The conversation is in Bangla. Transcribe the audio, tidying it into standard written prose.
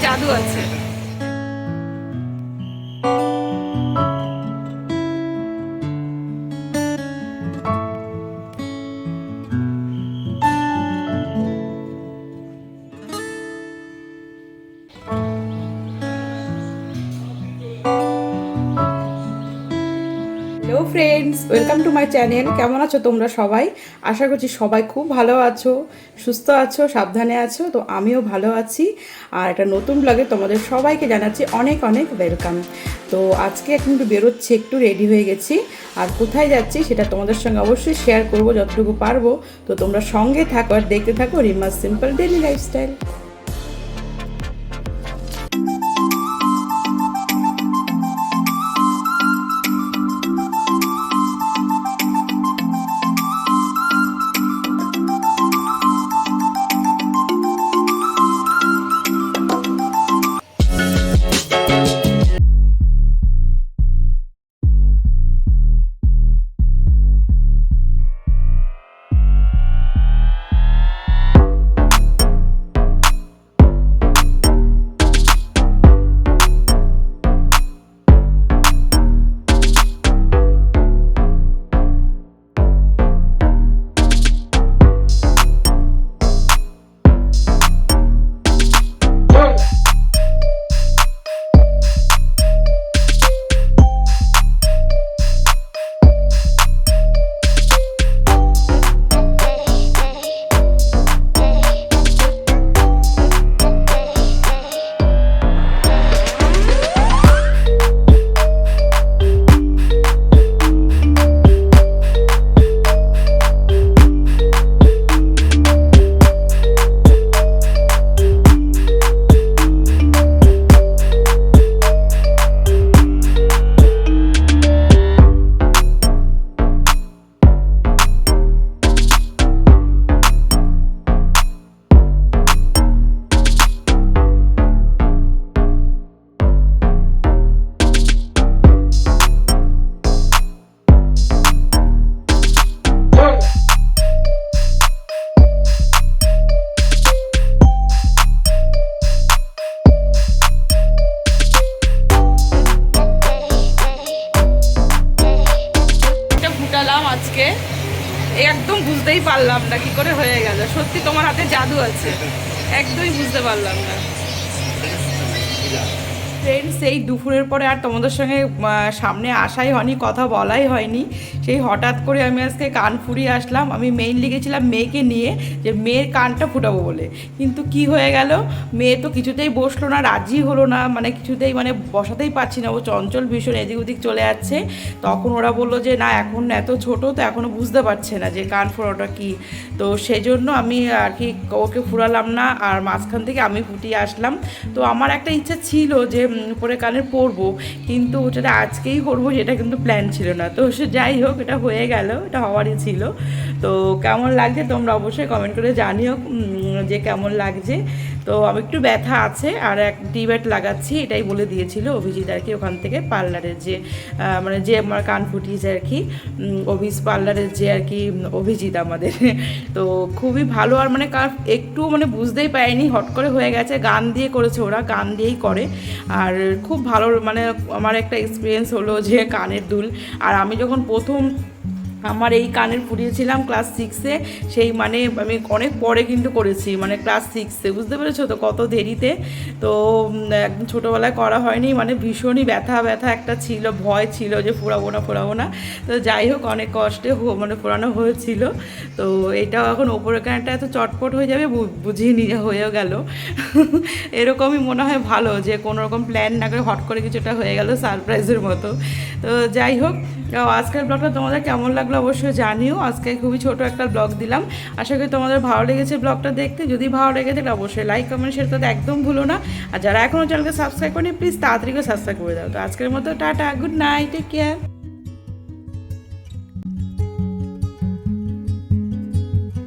জাদু আছে। Hello friends, welcome to my channel. কেমন আছো তোমরা সবাই? আশা করছি সবাই খুব ভালো আছো, সুস্থ আছো, সাবধানে আছো। তো আমিও ভালো আছি। আর একটা নতুন ব্লগে তোমাদের সবাইকে জানাচ্ছি অনেক অনেক ওয়েলকাম। তো আজকে এখন একটু বেরোচ্ছি, একটু রেডি হয়ে গেছি। আর কোথায় যাচ্ছি সেটা তোমাদের সঙ্গে অবশ্যই শেয়ার করবো যতটুকু পারবো। তো তোমরা সঙ্গে থাকো আর দেখতে থাকো রিমাস সিম্পল ডেইলি লাইফস্টাইল। আজকে একদম বুঝতেই পারলাম না কি করে হয়ে গেল। সত্যি তোমার হাতে জাদু আছে, একদমই বুঝতে পারলাম না। ফ্রেন্ডস, এই দুপুরের পরে আর তোমাদের সঙ্গে সামনে আসাই হয়নি, কথা বলাই হয়নি। সেই হঠাৎ করে আমি আজকে কান ফুরিয়ে আসলাম। আমি মেইনলি গেছিলাম মেয়েকে নিয়ে, যে মেয়ের কানটা ফুটাবো বলে। কিন্তু কি হয়ে গেল, মেয়ে তো কিছুতেই বসলো না, রাজি হলো না, মানে কিছুতেই মানে বসাতেই পারছি না। ও চঞ্চল ভীষণ, এদিক ওদিক চলে যাচ্ছে। তখন ওরা বললো যে না, এখন এত ছোট তো এখনও বুঝতে পারছে না যে কান ফোড়াটা কী। তো সেই জন্য আমি আর কি ওকে ফুরালাম না, আর মাঝখান থেকে আমি ফুটিয়ে আসলাম। তো আমার একটা ইচ্ছা ছিল যে পরে কানে পরবো, কিন্তু ওটা আজকেই করবো সেটা কিন্তু প্ল্যান ছিল না। তো সে যাই হোক, এটা হয়ে গেল, এটা হওয়ারই ছিল। তো কেমন লাগছে তোমরা অবশ্যই কমেন্ট করে জানিও যে কেমন লাগছে। তো আমি একটু ব্যথা আছে আর এক ডিবেট লাগাচ্ছি, এটাই বলে দিয়েছিল অভিজিৎ আর কি, ওখান থেকে পার্লারের যে মানে যে আমার কান ফুটিয়েছে আর কি, অভিজ পার্লারের যে আর কি অভিজিৎ আমাদের। তো খুবই ভালো, আর মানে একটু মানে বুঝতেই পারিনি, হট করে হয়ে গেছে। গান দিয়ে করেছে, ওরা গান দিয়েই করে। আর খুব ভালো, মানে আমার একটা এক্সপিরিয়েন্স হলো যে কানের দুল। আর আমি যখন প্রথম আমার এই কানের ফুটিয়েছিলাম ক্লাস 6-এ, সেই মানে আমি অনেক পরে কিন্তু করেছি, মানে ক্লাস 6-এ, বুঝতে পেরেছো তো কত দেরিতে। তো একদম ছোটোবেলায় করা হয়নি, মানে ভীষণই ব্যথা ব্যথা একটা ছিল, ভয় ছিল যে ফোড়াবো না। তো যাই হোক, অনেক কষ্টে মানে ফোড়ানো হয়েছিল। তো এটাও এখন ওপরের কানটা এত চটপট হয়ে যাবে বুঝিয়ে নিয়ে হয়েও গেল। এরকমই মনে হয় ভালো, যে কোনো রকম প্ল্যান না করে হট করে কিছুটা হয়ে গেল, সারপ্রাইজের মতো। তো যাই হোক, আজকের ব্লগটা তোমাদের কেমন লাগলো অবশ্যই জানিও। আজকে খুবই ছোট একটা ব্লগ দিলাম, আশা করি তোমাদের ভালো লেগেছে ব্লগটা দেখতে। যদি ভালো লেগে থাকে অবশ্যই লাইক কমেন্ট শেয়ার করতে একদম ভুলো না। আর যারা এখনও চ্যানেলকে সাবস্ক্রাইব করেনি প্লিজ তাড়াতাড়ি করে সাবস্ক্রাইব করে দাও। তো আজকের মতো tata, good night, take care.